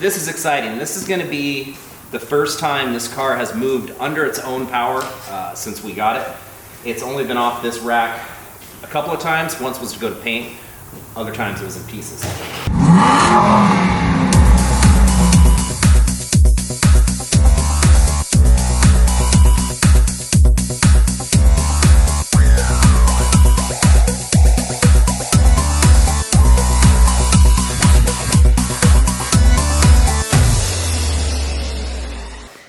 this is exciting. This is gonna be the first time this car has moved under its own power since we got it. It's only been off this rack a couple of times. Once was to go to paint, other times it was in pieces.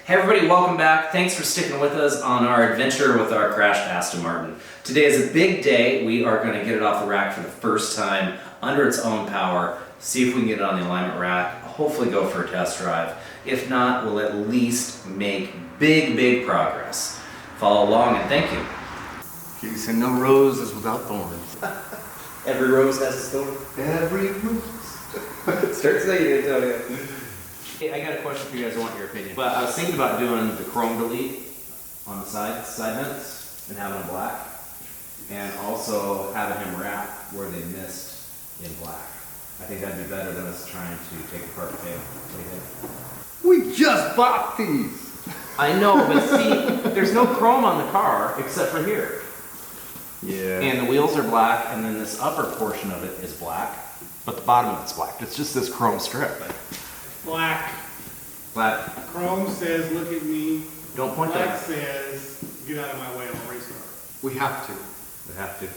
Hey everybody, welcome back. Thanks for sticking with us on our adventure with our crashed Aston Martin. Today is a big day. We are going to get it off the rack for the first time under its own power, see if we can get it on the alignment rack, hopefully go for a test drive. If not, we'll at least make big progress. Follow along and thank you. You said no rose is without thorns. Every rose has its thorn. Every rose. Start saying it, Antonio. Hey, I got a question for you guys. I want your opinion. But I was thinking about doing the chrome delete on the side vents and having them black, and also having him wrap where they missed in black. I think that'd be better than us trying to take apart the paint. What do you think? We just bought these. I know, but see, there's no chrome on the car except for here. Yeah. And the wheels are black, and then this upper portion of it is black, but the bottom of it's black. It's just this chrome strip. Black. Black. Chrome says, look at me. Don't point Black that. says, get out of my way, I'm a race car. We have to. We have to.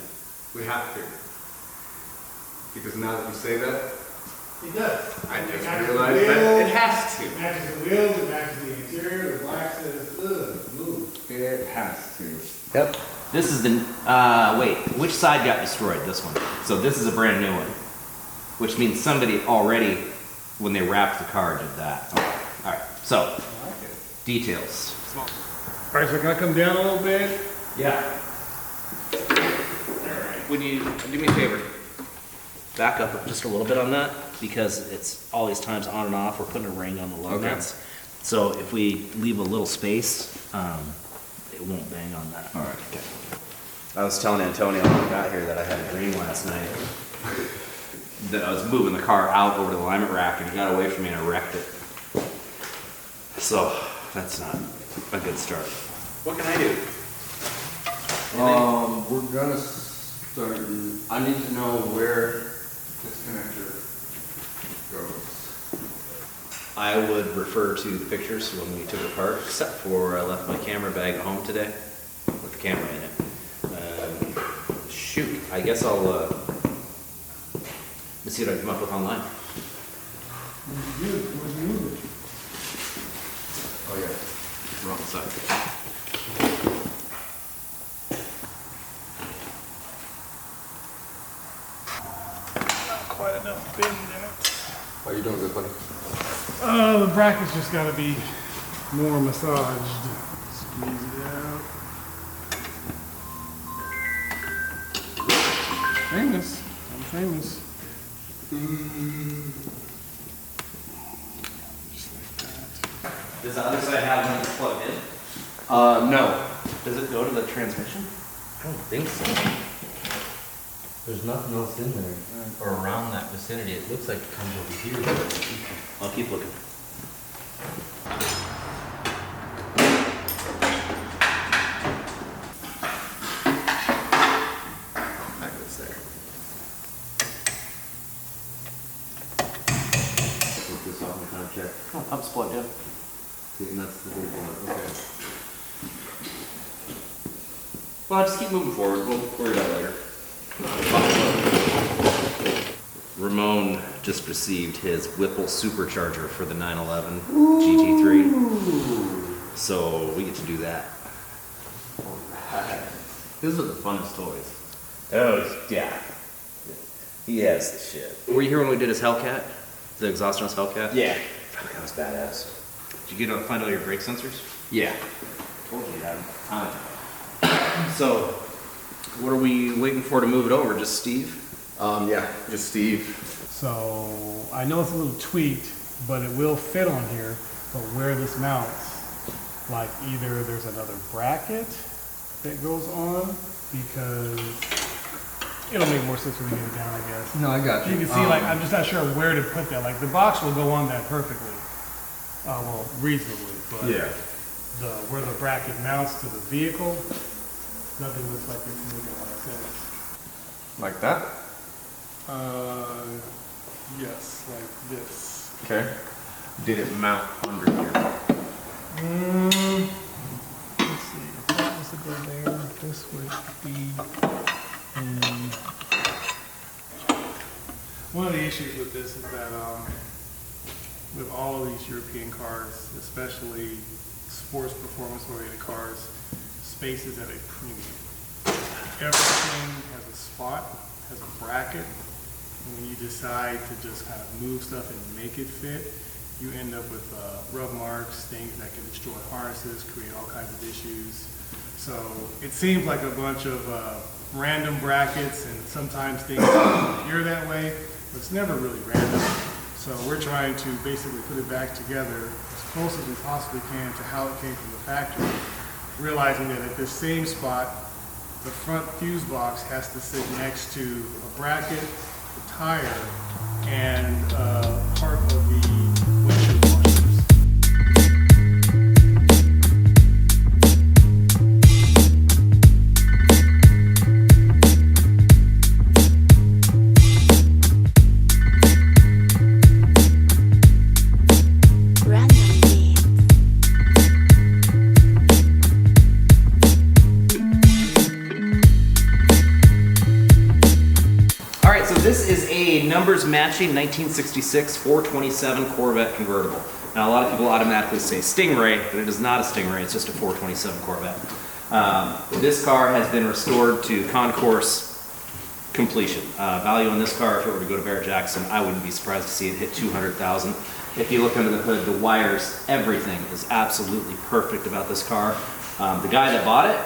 We have to. Because now that you say that, It does. I It just matches realized the that wheels, it has to. It matches the wheels, it matches the interior, the black says, ugh, move. It has to. Yep. This is the, wait, which side got destroyed? This one. So this is a brand new one, which means somebody already, when they wrapped the car, did that. Okay. All right, so, I like it. details. All right, so can I come down a little bit? Yeah. Would you do me a favor? Back up just a little bit on that, because it's all these times on and off. We're putting a ring on the lug Okay. nuts. So if we leave a little space, it won't bang on that. All right. Okay. I was telling Antonio when I got here that I had a dream last night that I was moving the car out over the alignment rack and it got away from me and I wrecked it. So that's not a good start. What can I do? We're gonna start. I need to know where this connector goes. I would refer to the pictures when we took it apart, except for I left my camera bag at home today with the camera in it. Shoot, I guess I'll let's see what I come up with online. Oh yeah, wrong side. Not quite enough bend in it. How you doing, good buddy? The bracket's just gotta be more massaged. Squeeze it out. Famous. I'm famous. Just like that. Does the other side have one that's plugged in? No. Does it go to the transmission? I don't think so. There's nothing else in there, or around that vicinity. It looks like it comes over here. I'll keep looking. That goes there. Put this off and kind of check. Oh, pump's plugged in. See, and that's the big one. Okay. Well, just keep moving forward. We'll worry about it later. Ramon just received his Whipple supercharger for the 911 GT3. So we get to do that. These are the funnest toys. Oh, yeah. He has the shit. Were you here when we did his Hellcat? The exhaust on his Hellcat? Yeah. Fuck, that was badass. Did you get to find all your brake sensors? Yeah. Told you that. So, what are we waiting for to move it over? Just Steve? Yeah, just Steve. So I know it's a little tweaked, but it will fit on here. But where this mounts, like either there's another bracket that goes on because it'll make more sense when we get it down, I guess. No, I got You can see, like, I'm just not sure where to put that. Like, the box will go on that perfectly. Well, reasonably, but where the bracket mounts to the vehicle, nothing looks like it's looking like this. Like that? Yes, like this. Okay. Did it mount under here? Let's see, if that was to go there, this would be in. One of the issues with this is that, with all of these European cars, especially sports performance-oriented cars, space is at a premium. Everything has a spot, has a bracket, and when you decide to just kind of move stuff and make it fit, you end up with rub marks, things that can destroy harnesses, create all kinds of issues. So it seems like a bunch of random brackets, and sometimes things appear that way, but it's never really random. So we're trying to basically put it back together as close as we possibly can to how it came from the factory, realizing that at this same spot, the front fuse box has to sit next to a bracket, the tire, and part of the windshield washers. This is a numbers matching 1966 427 Corvette Convertible. Now a lot of people automatically say Stingray, but it is not a Stingray, it's just a 427 Corvette. This car has been restored to concourse completion. Value on this car, if it were to go to Barrett Jackson, I wouldn't be surprised to see it hit 200,000. If you look under the hood, the wires, everything is absolutely perfect about this car. The guy that bought it,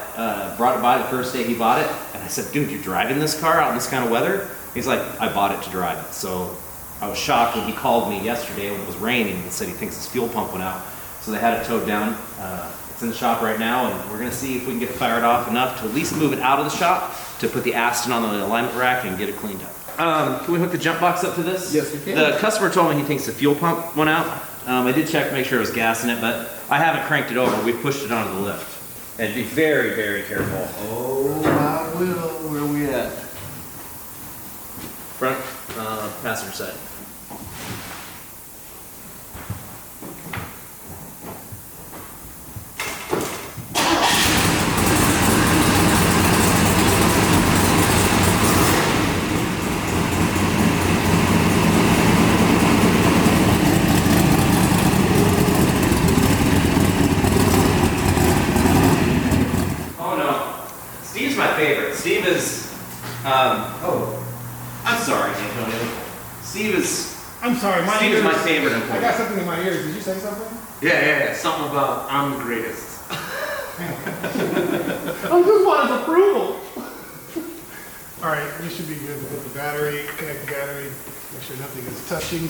brought it by the first day he bought it, and I said, dude, you're driving this car out in this kind of weather? He's like, I bought it to drive it. So I was shocked when he called me yesterday when it was raining and said he thinks his fuel pump went out. So they had it towed down. It's in the shop right now, and we're gonna see if we can get it fired off enough to at least move it out of the shop to put the Aston on the alignment rack and get it cleaned up. Can we hook the jump box up to this? Yes, we can. The customer told me he thinks the fuel pump went out. I did check to make sure it was gas in it, but I haven't cranked it over. We pushed it onto the lift. And be very, very careful. Oh, I will. Where we at? Front, passenger side. Oh no, Steve's my favorite. Steve is, I'm sorry, Antonio. Steve is I'm sorry, my Steve ears. is my favorite I employee. got something in my ears. Did you say something? Yeah. Something about I'm the greatest. I just wanted approval. All right, we should be good to put the battery, connect the battery, make sure nothing is touching.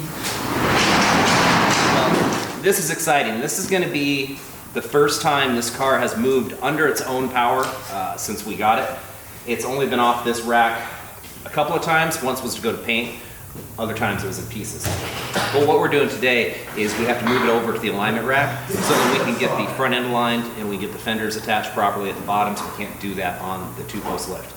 This is exciting. This is going to be the first time this car has moved under its own power since we got it. It's only been off this rack a couple of times. Once was to go to paint, other times it was in pieces. But what we're doing today is we have to move it over to the alignment rack so that we can get the front end aligned and we get the fenders attached properly at the bottom, so we can't do that on the two-post lift.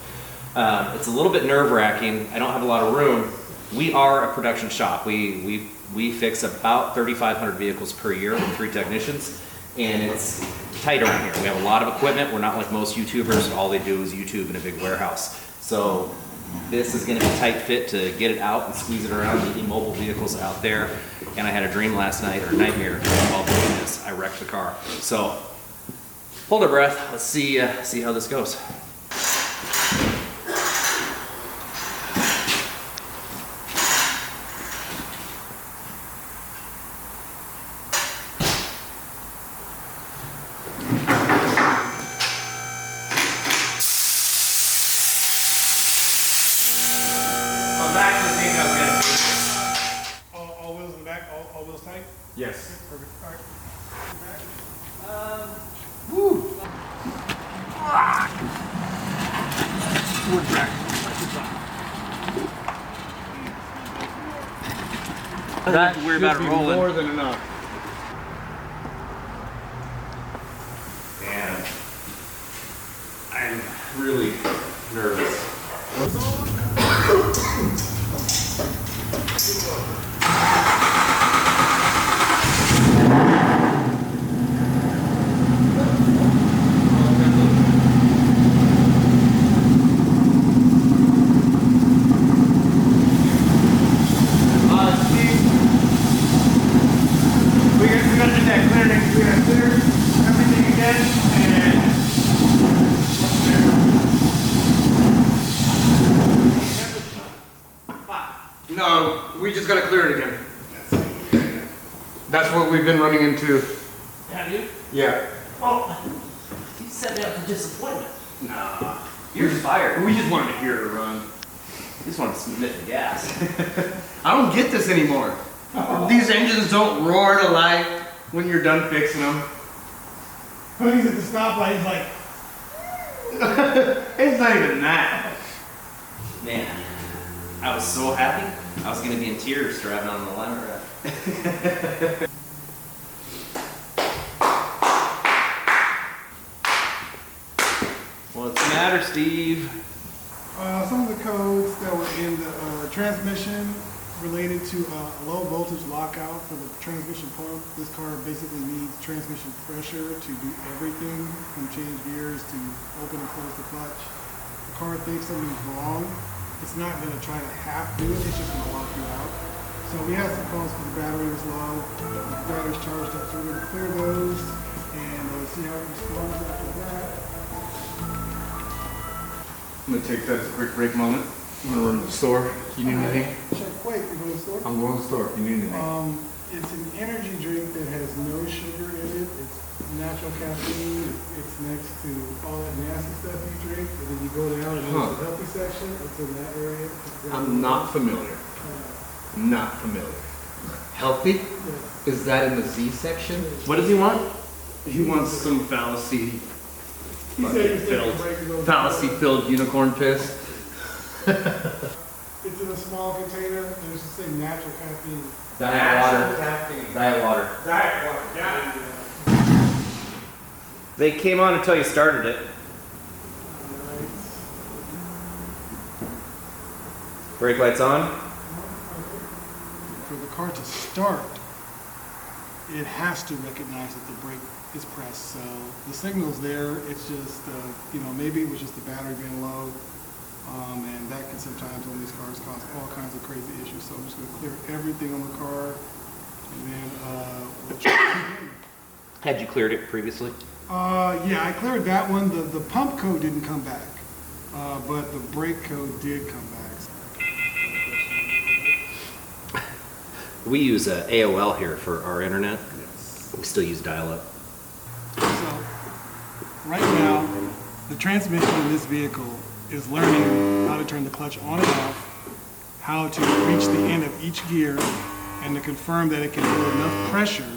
It's a little bit nerve-wracking. I don't have a lot of room. We are a production shop. We fix about 3,500 vehicles per year with 3 technicians, and it's tight around here. We have a lot of equipment. We're not like most YouTubers. All they do is YouTube in a big warehouse. So this is going to be tight fit to get it out and squeeze it around the immobile vehicles out there. And I had a dream last night, or a nightmare, while doing this. I wrecked the car. So hold our breath. Let's see how this goes. All wheels in the back, all wheels tight? Yes. Perfect, all right. Wood track. That worry about it should be rolling. more than enough. And I'm really nervous. We gotta do that clearing. We gotta clear everything again and No, we just gotta clear it again. That's what we've been running into. Have you? Yeah. Oh, you set me up for disappointment. Nah. You're fired. We just wanted to hear it run. You just want to submit the gas. I don't get this anymore. These engines don't roar to life when you're done fixing them. when he's at the stoplight, he's like, It's not even that. Man, I was so happy. I was gonna be in tears driving on the line ride. What's the matter, Steve? some of the codes that were in the transmission related to a low voltage lockout for the transmission pump. This car basically needs transmission pressure to do everything from change gears to open and close the clutch. The car thinks something's wrong. It's not going to try to half do it, it's just going to lock you out. So we had some calls because the battery was low. The battery's charged up, so we're going to clear those and see how it responds after that. I'm gonna take that as a quick break moment. I'm gonna run to the store. You need anything? Check, wait, you go to the store? I'm going to the store. You need anything? It's an energy drink that has no sugar in it. It's natural caffeine. It's next to all that nasty stuff you drink. And then you go down and there's the healthy section. It's in that area. I'm not familiar. Not familiar. Healthy? Yes. Is that in the Z section? What does he want? He wants some fallacy. He said he's taking a break to go to the Fallacy store. filled unicorn piss. It's in a small container. And it's just saying natural caffeine. Diet water. Diet water. Diet water. Yeah. They came on until you started it. Alright. Brake lights on. For the car to start, it has to recognize that the brake is pressed. So the signal's there. It's just, maybe it was just the battery being low. And that can sometimes on these cars cause all kinds of crazy issues. So I'm just going to clear everything on the car. And then we'll try again. Had you cleared it previously? Yeah, I cleared that one. The pump code didn't come back. But the brake code did come back. We use AOL here for our internet. Yes. We still use dial-up. So, right now, the transmission in this vehicle is learning how to turn the clutch on and off, how to reach the end of each gear, and to confirm that it can build enough pressure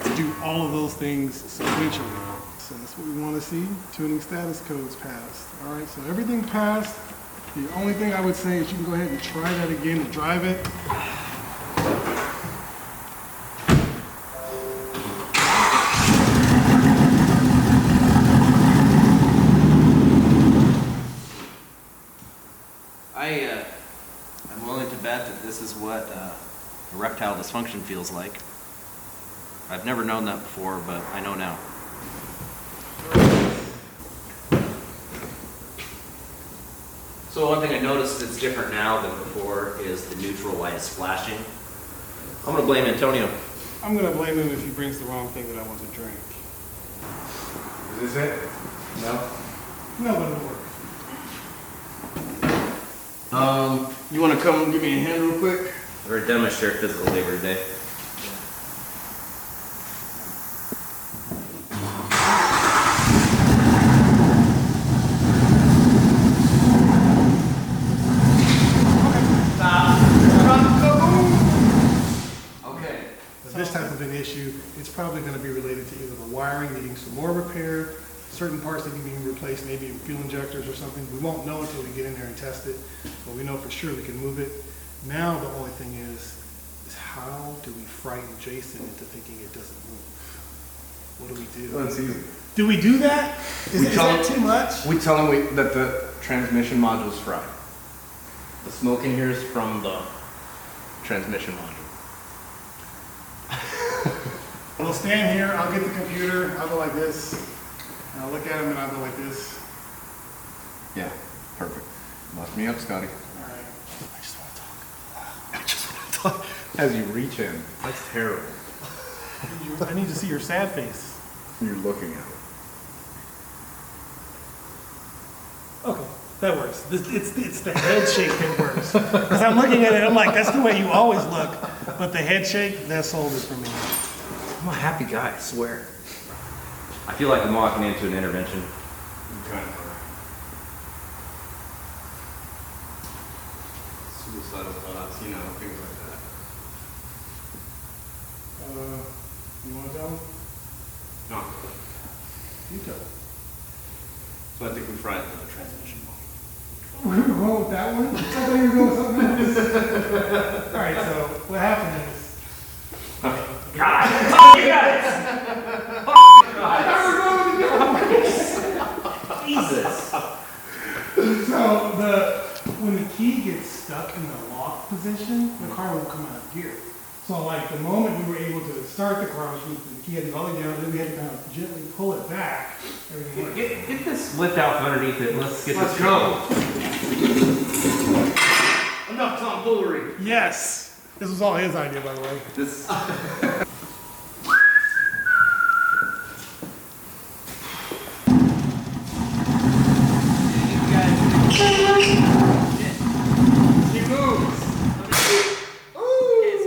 to do all of those things sequentially. So that's what we want to see. Tuning status codes passed. All right, so everything passed. The only thing I would say is you can go ahead and try that again to drive it. I'm willing to bet that this is what erectile dysfunction feels like. I've never known that before, but I know now. So one thing I noticed that's different now than before is the neutral light is flashing. I'm gonna blame Antonio. I'm going to blame him if he brings the wrong thing that I want to drink. Is this it? No? No, but it'll work. You want to come give me a hand real quick? We're a demonstrate physical labor today. Okay. This type of an issue, it's probably going to be related to either the wiring needing some more repair, certain parts that need to be replaced, maybe fuel injectors or something. We won't know until we get in there and test it, but we know for sure we can move it. Now the only thing is how do we frighten Jason into thinking it doesn't move? What do we do? Well, it's easy. Do we do that? Is that too much? We tell him that the transmission module's fried. The smoke in here is from the transmission module. We'll stand here, I'll get the computer, I'll go like this, and I'll look at him and I'll go like this. Yeah, perfect. Lock me up, Scotty. All right. I just want to talk. I just want to talk. As you reach in, that's terrible. I need to see your sad face. You're looking at it. Okay, that works. It's the head shake that works. Because I'm looking at it, I'm like, that's the way you always look. But the head shake, that sold it for me. I'm a happy guy, I swear. I feel like I'm walking into an intervention. Suicidal thoughts, you know, things like that. You want to tell him? No. You tell him. So I think we fried the transmission module. We're going to go with that one? I thought you were going with something else. All right, so what happened is... Jesus. So when the key gets stuck in the lock position, the car won't come out of gear. So like the moment we were able to start the car, which means the key had to go all the way down, then we had to kind of gently pull it back. Everything worked. Get this lift out from underneath it. Let's get Let's this go. Enough tomfoolery. Yes! This was all his idea, by the way. This. He moves.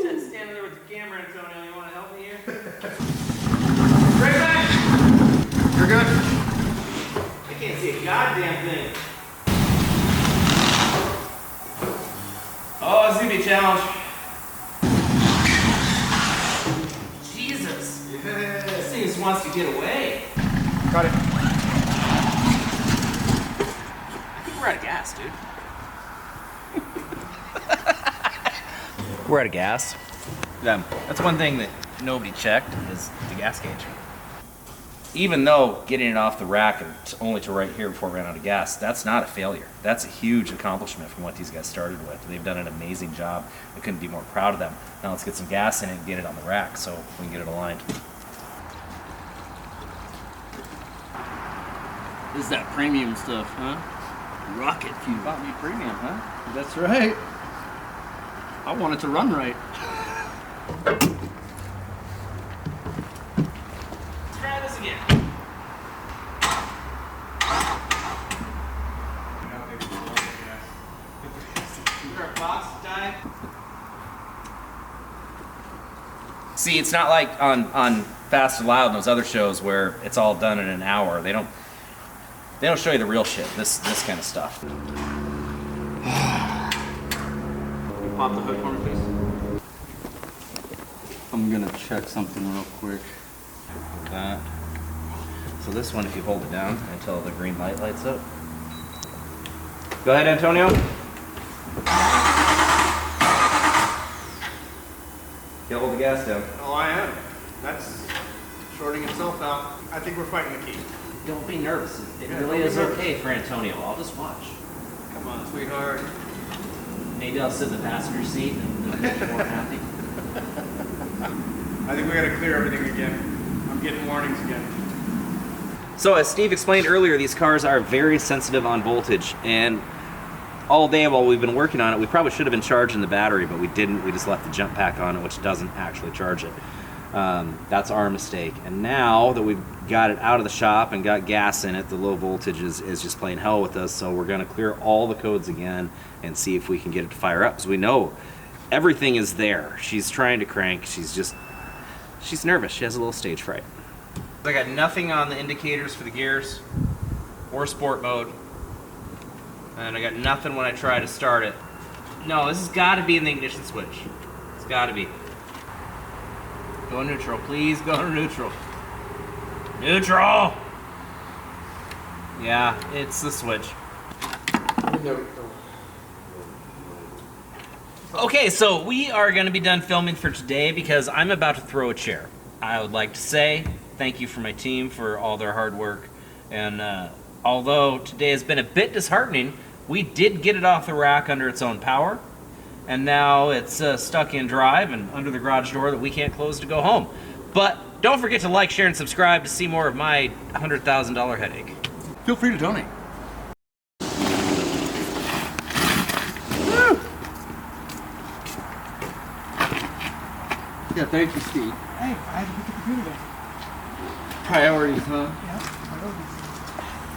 It's standing there with the camera, Antonio. You want to help me here? Right back. You're good. I can't see a goddamn thing. Oh, it's gonna be a challenge. Jesus. This thing just wants to get away. Got it. I think we're out of gas, dude. We're out of gas. That's one thing that nobody checked is the gas gauge. Even though getting it off the rack and only to right here before we ran out of gas, that's not a failure. That's a huge accomplishment from what these guys started with. They've done an amazing job. I couldn't be more proud of them. Now let's get some gas in it and get it on the rack so we can get it aligned. This is that premium stuff, huh? Rocket fuel. Bought me premium, huh? That's right. I want it to run right. Let's try this again. Is there a box to tie? See, it's not like on Fast and Loud and those other shows where it's all done in an hour. They don't show you the real shit. This kind of stuff. Pop the hood for me, please. I'm gonna check something real quick. That. So this one, if you hold it down until the green light lights up. Go ahead, Antonio. You hold the gas down. Oh, I am. That's shorting itself out. I think we're fighting the key. Don't be nervous. It really is okay for Antonio. I'll just watch. Come on, sweetheart. Maybe I'll sit in the passenger seat and they'll make you more happy. I think we gotta clear everything again. I'm getting warnings again. So as Steve explained earlier, these cars are very sensitive on voltage, and all day while we've been working on it, we probably should have been charging the battery, but we didn't. We just left the jump pack on it, which doesn't actually charge it. That's our mistake. And now that we've got it out of the shop and got gas in it, the low voltage is just playing hell with us. So we're going to clear all the codes again and see if we can get it to fire up. Because we know everything is there. She's trying to crank. She's nervous. She has a little stage fright. I got nothing on the indicators for the gears or sport mode. And I got nothing when I try to start it. No, this has got to be in the ignition switch. It's got to be. Go neutral, please go to neutral. Neutral! Yeah, it's the switch. Okay, so we are going to be done filming for today because I'm about to throw a chair. I would like to say thank you for my team for all their hard work. And although today has been a bit disheartening, we did get it off the rack under its own power. And now it's stuck in drive and under the garage door that we can't close to go home. But don't forget to like, share, and subscribe to see more of my $100,000 headache. Feel free to donate. Yeah, thank you, Steve. Hey, I had to put the computer down. Priorities, huh? Yeah, priorities.